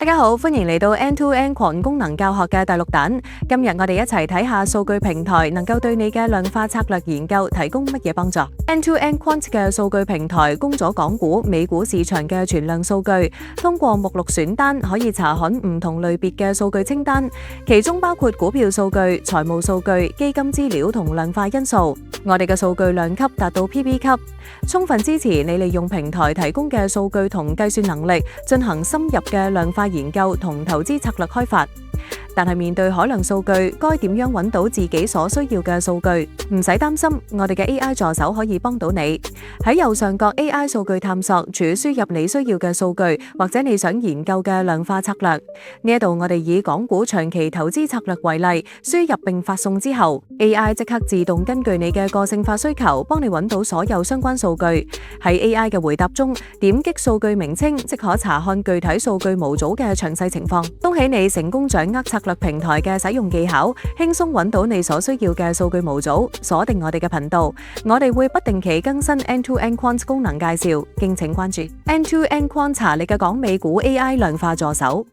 大家好，歡迎嚟到 End-to-End Quant 功能教學嘅第6彈。今日我哋一齊睇下數據平台能夠對你嘅量化策略研究提供乜嘢幫助。End-to-End Quant 嘅數據平台供咗港股、美股市場嘅全量數據，通過目錄選單可以查看唔同類別嘅數據清單，其中包括股票數據、財務數據、基金資料同量化因素。我哋嘅數據量級達到 PB 級，充分支持你利用平台提供嘅數據同計算能力進行深入嘅量化研究同投資策略開發。但係面對海量數據，該點樣揾到自己所需要嘅數據？唔使擔心，我哋嘅 AI 助手可以幫到你。喺右上角 AI 數據探索處輸入你需要嘅數據，或者你想研究嘅量化策略。呢一度我哋以港股長期投資策略為例，輸入並發送之後， AI 即刻自動根據你嘅個性化需求，幫你揾到所有相關數據。喺 AI 嘅回答中，點擊數據名稱即可查看具體數據模組嘅詳細情況。恭喜你成功掌握策略平台嘅使用技巧，輕鬆揾到你所需要嘅數據模組。鎖定我哋嘅頻道，我哋會不定期更新 End-to-End Quant 功能介紹，敬請關注。End-to-End Quant 查你嘅港美股 AI 量化助手。